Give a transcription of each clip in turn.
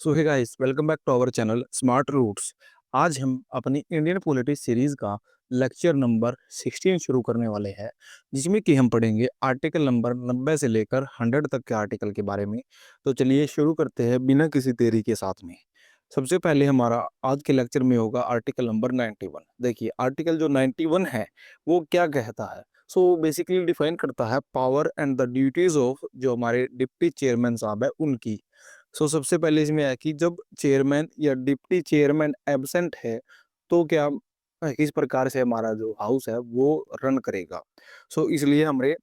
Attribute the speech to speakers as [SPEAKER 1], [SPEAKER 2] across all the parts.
[SPEAKER 1] So hey guys, welcome back to our channel Smart Roots. आज हम अपनी Indian politics series का lecture number 16 शुरू करने वाले हैं, जिसमें कि हम पढ़ेंगे आर्टिकल नंबर 90 से लेकर 100 तक के आर्टिकल के बारे में। तो चलिए शुरू करते हैं बिना किसी देरी के साथ में। सबसे पहले हमारा आज के लेक्चर में होगा आर्टिकल नंबर 91। देखिए आर्टिकल जो 91 है वो क्या कहता है। सो बेसिकली डिफाइन करता है power and the duties of जो हमारे डिप्टी चेयरमैन साहब है उनकी। सबसे पहले इसमें है कि जब चेयरमैन या डिप्टी चेयरमैन एब्सेंट है तो क्या किस प्रकार से हमारा जो हाउस है वो रन करेगा। इसलिए हमारे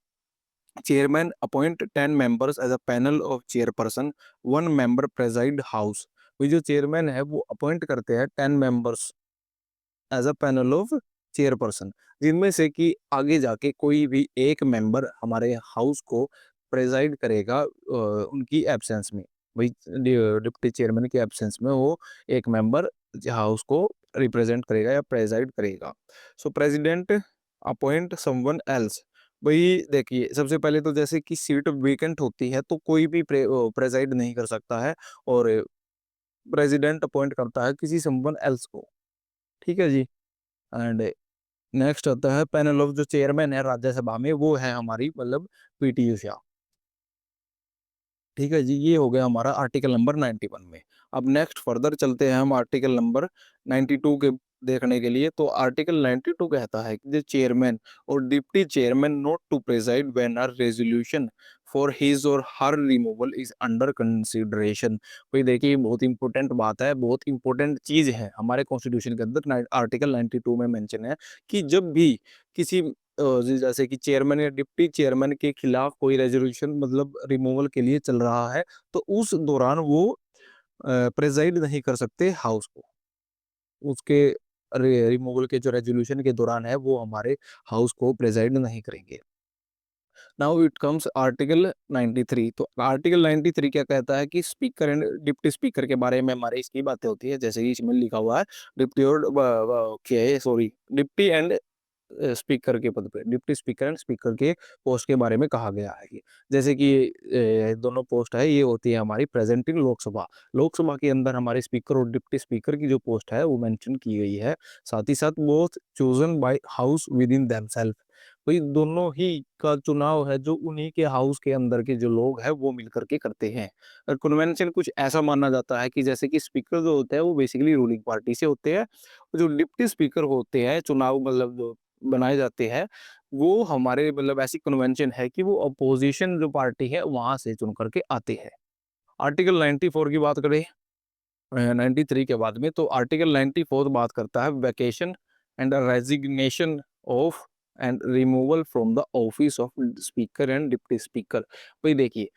[SPEAKER 1] chairman appoint 10 members as a panel of chairperson, 1 member preside house. वही जो चेयरमैन है वो अपॉइंट करते हैं 10 members as a panel of chairperson, जिनमें से कि आगे जाके कोई भी एक मेंबर हमारे हाउस को प्रेजाइड करेगा उनकी एब्सेंस में। वही डिप्टी चेयरमैन की एब्सेंस में वो एक मेंबर हाउस को रिप्रेजेंट करेगा या प्रेजाइड करेगा। President appoint someone else. वही देखिए सबसे पहले तो जैसे कि सीट वेकेंट होती है तो कोई भी प्रेजाइड नहीं कर सकता है, और प्रेसिडेंट अपॉइंट करता है किसी समवन एल्स को। ठीक है जी। एंड नेक्स्ट आता है पैनल ऑफ जो चेयरमैन है राज्यसभा में, वो है हमारी मतलब पीटी उषा। ठीक है जी, ये हो गया हमारा आर्टिकल नंबर 91 में। अब नेक्स्ट फर्दर चलते हैं हम आर्टिकल नंबर 92 के देखने के लिए। तो आर्टिकल 92 कहता है कि the chairman or deputy chairman not to preside when a resolution for his or her removal is under consideration. भाई देखिए बहुत इंपॉर्टेंट बात है, बहुत इंपॉर्टेंट चीज है हमारे कॉन्स्टिट्यूशन के अंदर आर्टिकल 92 में मेंशन है कि जब भी किसी जैसे कि चेयरमैन या डिप्टी चेयरमैन के खिलाफ कोई रेजोल्यूशन मतलब रिमूवल के लिए चल रहा है तो उस दौरान वो प्रेजाइड नहीं कर सकते हाउस को। उसके रिमूवल के जो रेजोल्यूशन के दौरान है वो हमारे हाउस को प्रेजाइड नहीं करेंगे। Now it comes article 93। तो आर्टिकल 93 क्या कहता है कि स्पीकर एंड डिप्टी स्पीकर के बारे में हमारे इसकी बातें होती है, जैसे कि इसमें लिखा हुआ है डिप्टी और क्या है सॉरी डिप्टी एंड स्पीकर के पद पे डिप्टी स्पीकर एंड स्पीकर के पोस्ट के बारे में कहा गया है कि जैसे कि दोनों पोस्ट है ये होती है हमारी प्रेजेंट इन लोकसभा। लोकसभा के अंदर हमारे स्पीकर और डिप्टी स्पीकर की जो पोस्ट है वो मेंशन की गई है। साथ ही साथ वो chosen by house within themselves. वही दोनों ही का चुनाव है जो उन्हीं के हाउस के अंदर के जो लोग हैं वो मिलकर के करते हैं। कन्वेंशन कुछ ऐसा माना जाता है कि जैसे कि स्पीकर जो होते हैं वो बेसिकली रूलिंग पार्टी से होते हैं, जो डिप्टी स्पीकर होते हैं चुनाव मतलब जो बनाए जाते हैं वो हमारे मतलब ऐसी कन्वेंशन है कि वो अपोजिशन जो पार्टी है वहां से चुन करके आते हैं। आर्टिकल 94 की बात करें 93 के बाद में, तो आर्टिकल 94 बात करता है vacation and resignation of and removal from the office of speaker and deputy speaker. भाई देखिए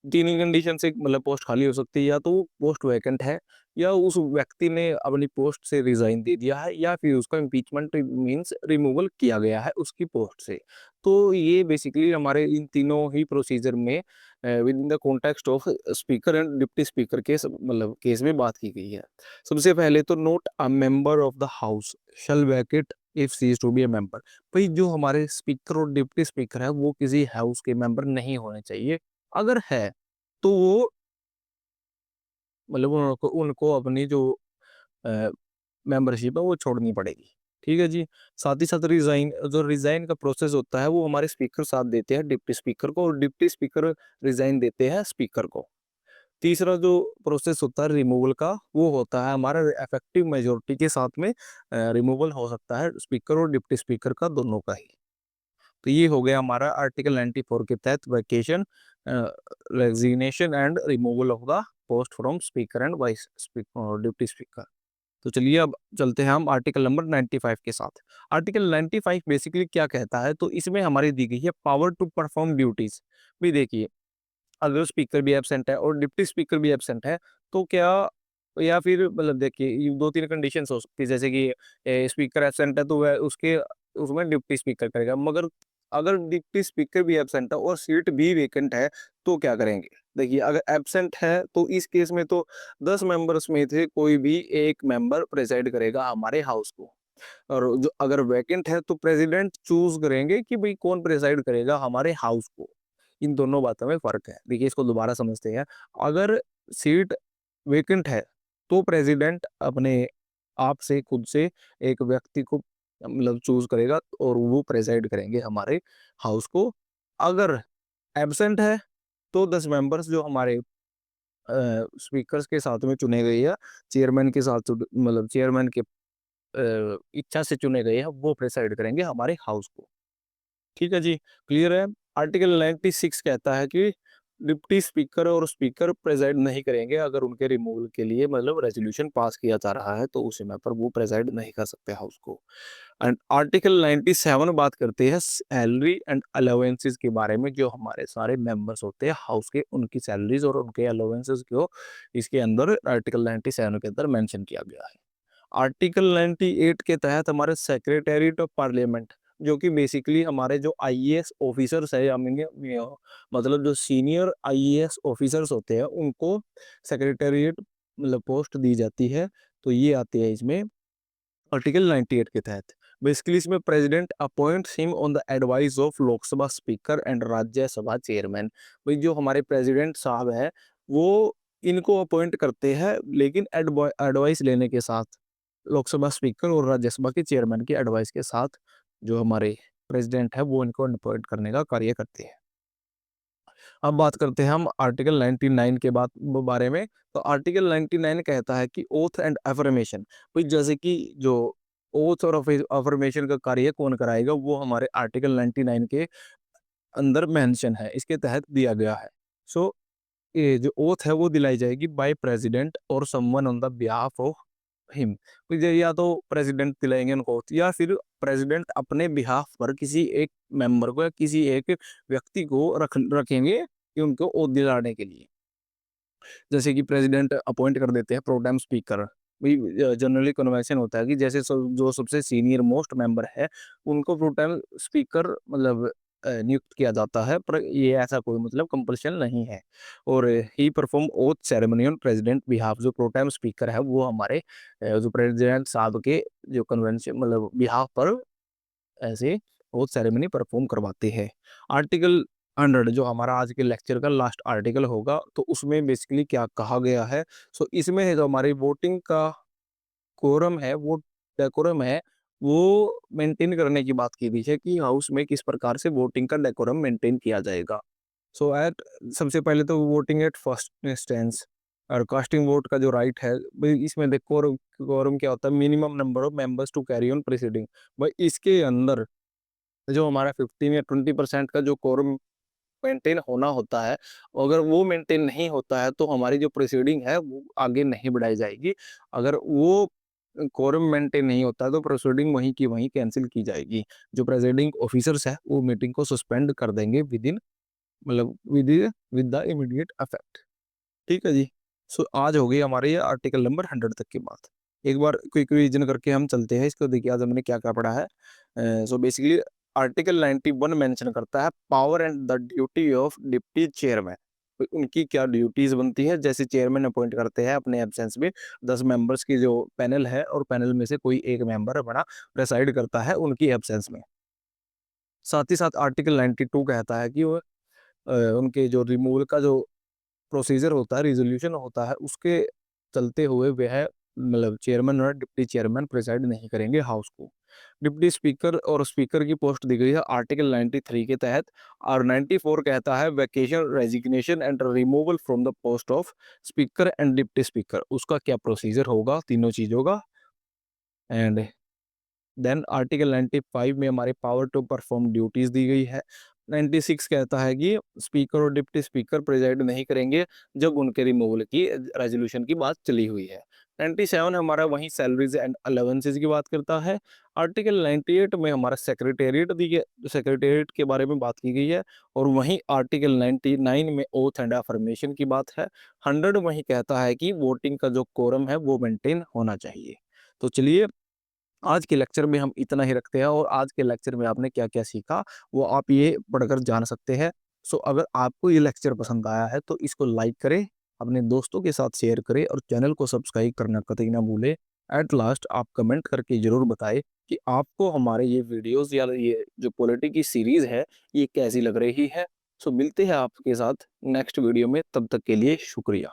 [SPEAKER 1] तीन ही कंडीशन से मतलब पोस्ट खाली हो सकती है, या तो पोस्ट वैकेंट है, या उस व्यक्ति ने अपनी पोस्ट से रिजाइन दे दिया है, या फिर उसका इम्पीचमेंट मींस रिमूवल किया गया है उसकी पोस्ट से। तो ये बेसिकली हमारे इन तीनों ही प्रोसीजर में with in the context of speaker and deputy speaker के मतलब केस में बात की गई है। सबसे पहले तो not a member of the house shall vacate if cease to be a member. भाई जो हमारे स्पीकर और डिप्टी स्पीकर है वो किसी हाउस के मेंबर नहीं होने चाहिए। अगर है तो वो मतलब उनको उनको अपनी जो मेंबरशिप है वो छोड़नी पड़ेगी। ठीक है जी। साथ ही साथ रिजाइन का प्रोसेस होता है वो हमारे स्पीकर साथ देते हैं डिप्टी स्पीकर को, और डिप्टी स्पीकर रिजाइन देते हैं स्पीकर को। तीसरा जो प्रोसेस होता है रिमूवल का वो होता है हमारा इफेक्टिव मेजोरिटी के साथ में रिमूवल हो सकता है स्पीकर और डिप्टी स्पीकर का, दोनों का ही। तो ये हो गया हमारा आर्टिकल 94 के तहत vacation, resignation and removal of the post from speaker and vice speaker deputy speaker. तो चलिए अब चलते हैं हम आर्टिकल नंबर 95 के साथ। आर्टिकल 95 बेसिकली क्या कहता है, तो इसमें हमारी दी गई है पावर टू परफॉर्म ड्यूटीज। भी देखिए अगर स्पीकर भी एब्सेंट है और डिप्टी स्पीकर भी एब्सेंट है तो क्या, या फिर मतलब देखिए ये दो तीन कंडीशन हो सकती है, जैसे कि स्पीकर एब्सेंट है तो वह उसके उसमें डिप्टी स्पीकर करेगा, मगर अगर डिप्टी स्पीकर भी एब्सेंट है और सीट भी वेकेंट है तो क्या करेंगे। देखिए अगर एब्सेंट है तो इस केस में तो 10 मेंबर्स में से कोई भी एक मेंबर प्रेसाइड करेगा हमारे हाउस को, और जो अगर वैकेंट है तो प्रेसिडेंट चूज करेंगे कि भाई कौन प्रेसाइड करेगा हमारे हाउस को। इन दोनों बातों में फर्क है, देखिए इसको दोबारा समझते हैं। अगर सीट वेकेंट है तो प्रेसिडेंट अपने आप से खुद से एक व्यक्ति को मतलब चूज करेगा और वो प्रेसाइड करेंगे हमारे हाउस को। अगर एब्सेंट है तो 10 मेंबर्स जो हमारे स्पीकर्स के साथ में चुने गए या चेयरमैन के साथ मतलब चेयरमैन के इच्छा से चुने गए हैं वो प्रेसाइड करेंगे हमारे हाउस को। ठीक है जी, क्लियर है। आर्टिकल 96 कहता है कि डिप्टी स्पीकर और स्पीकर प्रेजाइड नहीं करेंगे अगर उनके रिमूवल के लिए मतलब रेजोल्यूशन पास किया जा रहा है तो उस समय पर वो प्रेजाइड नहीं कर सकते हाउस को। एंड आर्टिकल 97 बात करते हैं सैलरी एंड अलाउंसेस के बारे में। जो हमारे सारे मेंबर्स होते हैं हाउस के उनकी सैलरीज और उनके अलाउंसेस को इसके अंदर आर्टिकल 97 के अंदर मेंशन किया गया है। आर्टिकल 98 के तहत हमारे सेक्रेटेरिएट ऑफ पार्लियामेंट जो कि बेसिकली हमारे जो आईएएस ऑफिसर्स है या मतलब जो सीनियर आईएएस ऑफिसर्स होते हैं उनको सेक्रेटेरिएट मतलब पोस्ट दी जाती है। तो ये आती है इसमें आर्टिकल 98 के तहत। बेसिकली इसमें president appoints him on the advice of Lok Sabha speaker and Rajya Sabha chairman. भाई जो हमारे प्रेसिडेंट साहब है वो इनको अपॉइंट करते हैं लेकिन एडवाइस लेने के साथ लोकसभा स्पीकर और राज्यसभा के चेयरमैन की एडवाइस के साथ जो हमारे प्रेसिडेंट है वो इनको अपॉइंट करने का कार्य करते हैं। अब बात करते हैं हम आर्टिकल 99 के बारे में। तो आर्टिकल 99 कहता है कि ओथ एंड अफर्मेशन, भाई जैसे कि जो ओथ और अफर्मेशन का कार्य कौन कराएगा वो हमारे आर्टिकल 99 के अंदर मेंशन है, इसके तहत दिया गया है। सो ये जो ओथ है वो दिलाई जाएगी बाय प्रेसिडेंट और someone on the behalf of him. या तो प्रेसिडेंट दिलाएंगे उनको oath, या फिर प्रेसिडेंट अपने बिहाफ पर किसी एक मेंबर को या किसी एक व्यक्ति को रखेंगे कि उनको ओथ दिलाने के लिए। जैसे कि प्रेसिडेंट अपॉइंट कर देते हैं प्रोटेम स्पीकर। जनरली कन्वेंशन होता है कि जैसे जो सबसे सीनियर मोस्ट मेंबर है उनको प्रोटेम स्पीकर मतलब नियुक्त किया जाता है, पर ये ऐसा कोई मतलब कंपल्शन नहीं है। और ही perform oath ceremony on president behalf. जो प्रोटेम स्पीकर है वो हमारे जो प्रेसिडेंट साहब के जो कन्वेंशन मतलब बिहाफ पर ऐसे ओथ सेरेमनी परफॉर्म करवाते हैं। आर्टिकल 100 जो हमारा आज के लेक्चर का लास्ट आर्टिकल होगा तो उसमें बेसिकली क्या कहा गया है। सो इसमें है जो हमारी वोटिंग का कोरम है वो डेकोरम है वो मेंटेन करने की बात की गई है कि हाउस में किस प्रकार से वोटिंग का डेकोरम मेंटेन किया जाएगा। सो एट सबसे पहले तो वोटिंग एट फर्स्ट इंस्टेंस और कास्टिंग वोट का जो राइट है भाई इसमें देखो कोरम क्या होता है, minimum number of members to carry on proceeding. भाई इसके अंदर जो हमारा 15 या 20% का जो कोरम मेंटेन होना होता है, अगर वो मेंटेन नहीं होता है तो हमारी जो प्रोसीडिंग है वो आगे नहीं बढ़ाई जाएगी। अगर वो कोरम मेंटेन नहीं होता है तो प्रोसीडिंग वहीं की वहीं कैंसिल की जाएगी। जो प्रेसिडिंग ऑफिसर्स है वो मीटिंग को सस्पेंड कर देंगे विद इन मतलब विद द इमीडिएट इफेक्ट। ठीक है जी। सो आज हो गई हमारे ये आर्टिकल नंबर 100 तक की बात। एक बार क्विक रिवीजन करके हम चलते हैं इसको। देखिए आज हमने क्या क्या पढ़ा है। सो बेसिकली आर्टिकल 91 मेंशन करता है power and the duty of deputy chairman. उनकी क्या ड्यूटीज बनती है, जैसे चेयरमैन अपॉइंट करते हैं अपने एब्सेंस में 10 मेंबर्स की जो पैनल है और पैनल में से कोई एक मेंबर अपना प्रेसाइड करता है उनकी एब्सेंस में। साथ ही साथ आर्टिकल 92 कहता है कि वो उनके जो रिमूवल का जो प्रोसीजर होता है, रिज़ोल्यूशन होता है, उसके चलते हुए वह मतलब chairman or deputy chairman preside नहीं करेंगे हाउस को। डिप्टी स्पीकर और स्पीकर की पोस्ट दी गई है आर्टिकल 93 के तहत। और 94 कहता है vacation, resignation and removal from the post of speaker and deputy speaker. उसका क्या प्रोसीजर होगा तीनों चीज़ों का। एंड देन आर्टिकल 95 में हमारी पावर टू परफॉर्म ड्यूटीज दी गई है। 96 कहता है कि स्पीकर और डिप्टी स्पीकर प्रेजाइड नहीं करेंगे जब उनके रिमूवल की रेजोल्यूशन की बात चली हुई है। 97 हमारा वहीं सैलरीज एंड अलाउंसेस की बात करता है। आर्टिकल 98 में हमारा सेक्रेटेरिएट के बारे में बात की गई है। और वहीं आर्टिकल 99 में ओथ एंड अफर्मेशन की बात है। 100 वहीं कहता है कि वोटिंग का जो कोरम है वो मेंटेन होना चाहिए। तो चलिए आज के लेक्चर में हम इतना ही रखते हैं और आज के लेक्चर में आपने क्या-क्या सीखा वो आप ये पढ़कर जान सकते हैं। सो अगर आपको ये लेक्चर पसंद आया है तो इसको लाइक करें, अपने दोस्तों के साथ शेयर करें और चैनल को सब्सक्राइब करना कतई ना भूलें। एट लास्ट आप कमेंट करके ज़रूर बताएँ कि आपको हमारे ये वीडियोज़ या ये जो पॉलिटी की सीरीज़ है ये कैसी लग रही है। सो मिलते हैं आपके साथ नेक्स्ट वीडियो में, तब तक के लिए शुक्रिया।